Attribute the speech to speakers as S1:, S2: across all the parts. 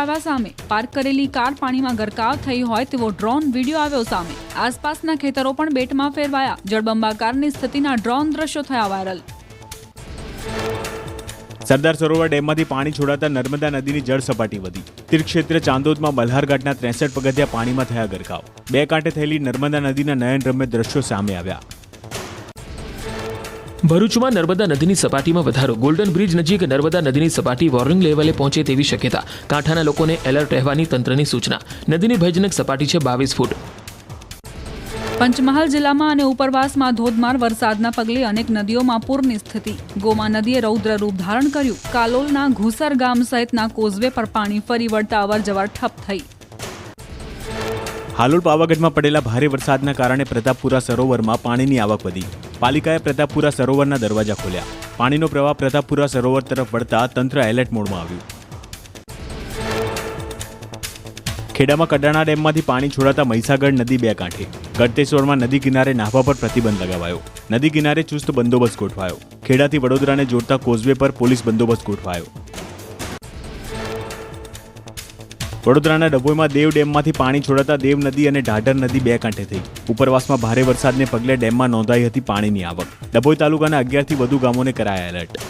S1: આવ્યા સામે। પાર્ક કરેલી કાર પાણીમાં ગરકાવ થઈ હોય તેવો ડ્રોન વિડીયો આવ્યો સામે। આસપાસના ખેતરો પણ બેટમાં ફેરવાયા। જળબંબાકારની સ્થિતિના ડ્રોન દ્રશ્યો થયા વાયરલ।
S2: સરદાર સરોવર ડેમમાંથી પાણી છોડાતા નર્મદા નદીની જળ સપાટી વધી। તીર્થક્ષેત્ર ચાંદોદમાં મલ્હારઘાટના 63 પગથિયા પાણીમાં થયા ગરકાવ। બે કાંઠે થયેલી નર્મદા નદીના નયનરમ્ય દ્રશ્યો સામે આવ્યા।
S3: ભરૂચમાં નર્મદા નદીની સપાટીમાં વધારો। ગોલ્ડન બ્રિજ નજીક નર્મદા નદીની સપાટી વોર્નિંગ લેવલે પહોંચે તેવી શક્યતા। કાંઠાના લોકોને એલર્ટ રહેવાની તંત્રની સૂચના। નદીની ભયજનક સપાટી છે 22 ફૂટ।
S1: પંચમહાલ જિલ્લામાં અને ઉપરવાસમાં ધોધમાર વરસાદના પગલે અનેક નદીઓમાં પૂરની સ્થિતિ। ગોમા નદીએ રૌદ્ર રૂપ ધારણ કર્યું। કાલોલના ઘુસર ગામ સહિતના કોઝવે પર પાણી ફરી વળતા અવરજવર ઠપ થઈ।
S2: હાલોલ પાવાગઢમાં પડેલા ભારે વરસાદના કારણે પ્રતાપપુરા સરોવરમાં પાણીની આવક વધી। પાલિકાએ પ્રતાપપુરા સરોવરના દરવાજા ખોલ્યા। પાણીનો પ્રવાહ પ્રતાપપુરા સરોવર તરફ વળતા તંત્ર એલર્ટ મોડમાં આવ્યું। ખેડામાં કડાણા ડેમમાંથી પાણી છોડાતા મહીસાગર નદી બે કાંઠે। ગળતેશ્વરમાં નદી કિનારે નાહવા પર પ્રતિબંધ લગાવાયો। નદી કિનારે ચુસ્ત બંદોબસ્ત ગોઠવાયો। ખેડાથી વડોદરાને જોડતા કોઝવે પર પોલીસ બંદોબસ્ત ગોઠવાયો। વડોદરાના ડભોઈમાં દેવ ડેમમાંથી પાણી છોડાતા દેવ નદી અને ઢાઢર નદી બે કાંઠે થઈ। ઉપરવાસમાં ભારે વરસાદને પગલે ડેમમાં નોંધાઈ હતી પાણીની આવક। ડભોઈ તાલુકાના 11થી વધુ ગામોને કરાયા એલર્ટ।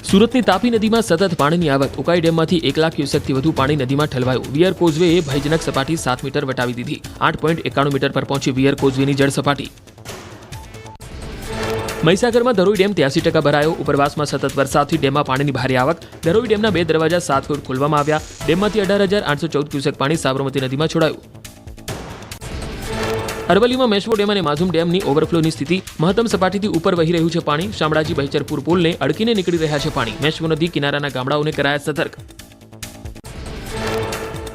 S3: સુરતની તાપી નદીમાં સતત પાણીની આવક। ઉકાઈ ડેમમાંથી 1 લાખ ક્યુસેકથી વધુ પાણી નદીમાં ઠલવાયું। વિયર કોઝવેએ ભયજનક સપાટી 7 મીટર વટાવી દીધી। 8.91 મીટર પર પહોંચી વિયર કોઝવેની જળ સપાટી। મહીસાગરમાં ધરોઈ ડેમ 83% ભરાયો। ઉપરવાસમાં સતત વરસાદથી ડેમમાં પાણીની ભારે આવક। ધરોઈ ડેમના 2 દરવાજા 7 ફૂટ ખોલવામાં આવ્યા। ડેમમાંથી 18,814 ક્યુસેક પાણી સાબરમતી નદીમાં છોડાયું। અરવલ્લીમાં મેશ્વો ડેમ અને માઝુમ ડેમની ઓવરફ્લોની સ્થિતિ। મહત્તમ સપાટીથી ઉપર વહી રહ્યું છે પાણી। શામળાજી બહિચરપુર પુલને અડકીને નીકળી રહ્યા છે પાણી। મેશ્વો નદી કિનારાના ગામડાઓને કરાયા સતર્ક।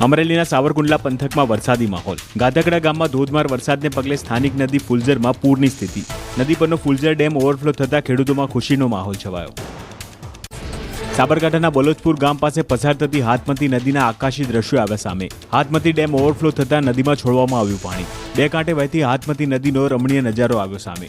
S2: અમરેલીના સાવરકુંડલા પંથકમાં વરસાદી માહોલ। ગાધકડા ગામમાં ધોધમાર વરસાદને પગલે સ્થાનિક નદી ફુલઝરમાં પૂરની સ્થિતિ। નદી પરનો ફુલઝર ડેમ ઓવરફ્લો થતા ખેડૂતોમાં ખુશીનો માહોલ છવાયો। સાબરકાંઠાના બલોચપુર ગામ પાસે પસાર થતી હાથમતી નદીના આકાશી દ્રશ્યો આવ્યા સામે। હાથમતી ડેમ ઓવરફ્લો થતા નદીમાં છોડવામાં આવ્યું પાણી। બે કાંઠે વહેતી હાથમતી નદીનો રમણીય નજારો આવ્યો સામે।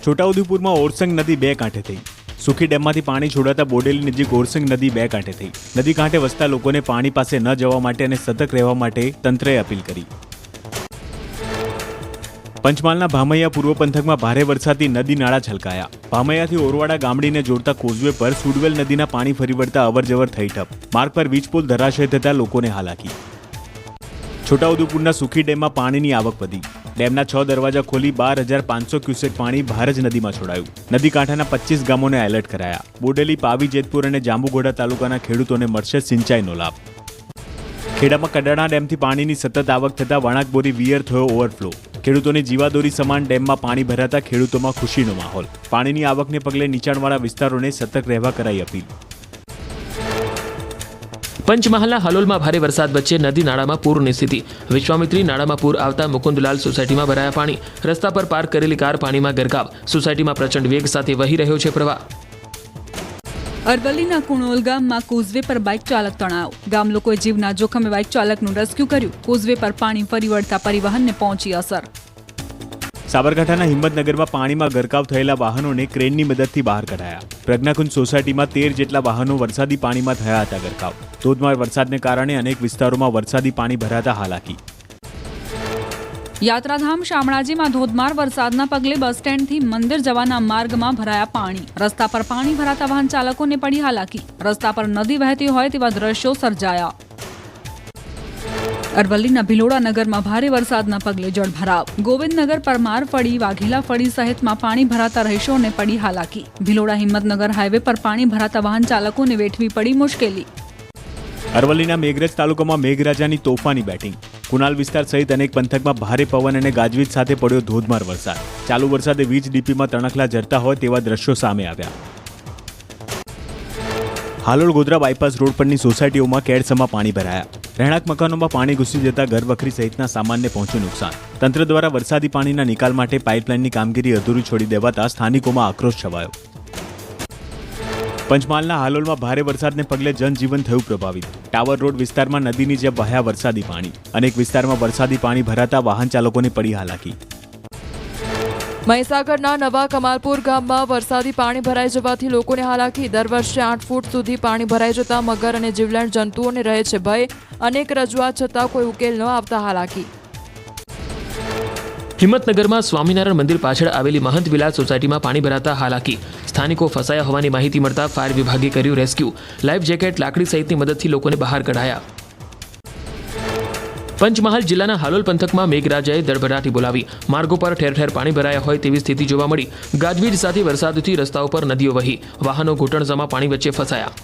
S2: છોટાઉદેપુરમાં ઓરસંગ નદી બે કાંઠે થઈ। સુખી ડેમમાંથી પાણી છોડાતા બોડેલી નજીક ઓરસંગ નદી બે કાંઠે થઈ। નદી કાંઠે વસતા લોકોને પાણી પાસે ન જવા માટે અને સતર્ક રહેવા માટે તંત્રએ અપીલ કરી। પંચમહાલના ભામૈયા પૂર્વ પંથકમાં ભારે વરસાદથી નદી નાળા છલકાયા। ભામૈયાથી ઓરવાડા ગામડીને જોડતા કોઝવે પર સુડવેલ નદીના પાણી ફરી વળતા અવરજવર થઈ ઠપ। માર્ગ પર વીજપોલ ધરાશય થતા લોકોને હાલાકી। છોટાઉદેપુરના સુખી ડેમમાં પાણીની આવક વધી। ડેમના 6 દરવાજા ખોલી 12,500 ક્યુસેક પાણી ભારજ નદીમાં છોડાયું। નદી કાંઠાના 25 ગામોને એલર્ટ કરાયા। બોડેલી, પાવી, જેતપુર અને જાંબુઘોડા તાલુકાના ખેડૂતોને મળશે સિંચાઈનો લાભ। ખેડામાં કડાણા ડેમથી પાણીની સતત આવક થતા વણાકબોરી વિયર થયો ઓવરફ્લો। ખેડૂતોની જીવાદોરી સમાન ડેમમાં પાણી ભરાતા ખેડૂતોમાં ખુશીનો માહોલ। પાણીની આવકને પગલે નીચાણવાળા વિસ્તારોને સતર્ક રહેવા કરાઈ અપીલ।
S3: પંચમહાલના હાલોલમાં ભારે વરસાદ વચ્ચે નદી નાળામાં પૂરની સ્થિતિ। વિશ્વામિત્રી નાળામાં પૂર આવતા મુકુંદલાલ સોસાયટીમાં ભરાયા પાણી। રસ્તા પર પાર્ક કરેલી કાર પાણીમાં ગરકાવ। સોસાયટીમાં પ્રચંડ વેગ સાથે વહી રહ્યો છે પ્રવાહ।
S1: અરવલ્લીના કુણોલ ગામમાં કોઝવે પર બાઇક ચાલક તણાવ। ગામ લોકોએ જીવના જોખમે બાઇક ચાલકનું રેસ્ક્યુ કર્યું। કોઝવે પર પાણી ફરી વળતા પરિવહનને પહોંચી અસર।
S2: સાબરકાંઠાના હિંમતનગરમાં પાણીમાં ગરકાવ થયેલા વાહનોને ક્રેનની મદદથી બહાર કઢાયા। પ્રજ્ઞાકુંજ સોસાયટીમાં 13 જેટલા વાહનો વરસાદી પાણીમાં થયા હતા ગરકાવ। ધોધમાર વરસાદને કારણે અનેક વિસ્તારોમાં વરસાદી પાણી ભરાતા હાલાકી।
S1: યાત્રાધામ શામળાજીમાં ધોધમાર વરસાદના પગલે બસ સ્ટેન્ડથી મંદિર જવાના માર્ગમાં ભરાયા પાણી। રસ્તા પર પાણી ભરાતા વાહન ચાલકોને પડી હાલાકી। રસ્તા પર નદી વહેતી હોય તેવા દ્રશ્યો સર્જાયા। અરવલ્લીના ભિલોડા નગરમાં ભારે વરસાદના પગલે જળભરાવ। ગોવિંદનગર, પરમાર ફળી, વાઘેલા ફળી સહિતમાં પાણી ભરાતા રહીશોને પડી હાલાકી। ભિલોડા હિંમતનગર હાઈવે પર પાણી ભરાતા વાહન ચાલકોને વેઠવી પડી મુશ્કેલી।
S2: અરવલ્લીના મેઘરજ તાલુકામાં મેઘરાજાની તોફાની બેટિંગ। કુનાલ વિસ્તાર સહિત અનેક પંથકમાં ભારે પવન અને ગાજવીજ સાથે પડ્યો ધોધમાર વરસાદ। ચાલુ વરસાદે વીજ ડીપીમાં તણખલા ઝરતા હોય તેવા દ્રશ્યો સામે આવ્યા। હાલોલ ગોધરા બાયપાસ રોડ પરની સોસાયટીઓમાં કેડસમાં પાણી ભરાયા। રહેણાંક મકાનોમાં પાણી ઘૂસી જતા ઘરવખરી સહિતના સામાનને પહોંચ્યું નુકસાન। તંત્ર દ્વારા વરસાદી પાણીના નિકાલ માટે પાઇપલાઇનની કામગીરી અધૂરી છોડી દેવાતા સ્થાનિકોમાં આક્રોશ છવાયો। પંચમહાલના હાલોલમાં ભારે વરસાદને પગલે જનજીવન થયું પ્રભાવિત। ટાવર રોડ વિસ્તારમાં નદીની જેમ વહ્યા વરસાદી પાણી। અનેક વિસ્તારમાં વરસાદી પાણી ભરાતા વાહન ચાલકોને પડી હાલાકી।
S4: મહીસાગરના નવા કમાલપુર ગામમાં વરસાદી પાણી ભરાઈ જવાથી લોકોને હાલાકી. દર વર્ષે 8 ફૂટ સુધી પાણી ભરાઈ જતા મગર અને જીવલેણ જંતુઓને રહે છે ભય. અનેક રજૂઆત છતાં કોઈ ઉકેલ ન આવતા હાલાકી.
S3: હિંમતનગરમાં સ્વામિનારાયણ મંદિર પાછળ આવેલી મહંત વિલાસ સોસાયટીમાં પાણી ભરાતા હાલાકી. સ્થાનિકો ફસાયા હોવાની માહિતી મળતા ફાયર વિભાગે કર્યું રેસ્ક્યુ. લાઈફ જેકેટ, લાકડી સહિતની મદદથી લોકોને બહાર કઢાયા. પંચમહાલ જિલ્લાના હાલોલ પંથકમાં મેઘરાજાએ દળભડાટી બોલાવી. માર્ગો પર ઠેર ઠેર પાણી ભરાયા હોય તેવી સ્થિતિ જોવા મળી. ગાજવીજ સાથે વરસાદથી રસ્તાઓ પર નદીઓ વહી. વાહનો ઘૂંટણસમાં પાણી વચ્ચે ફસાયા.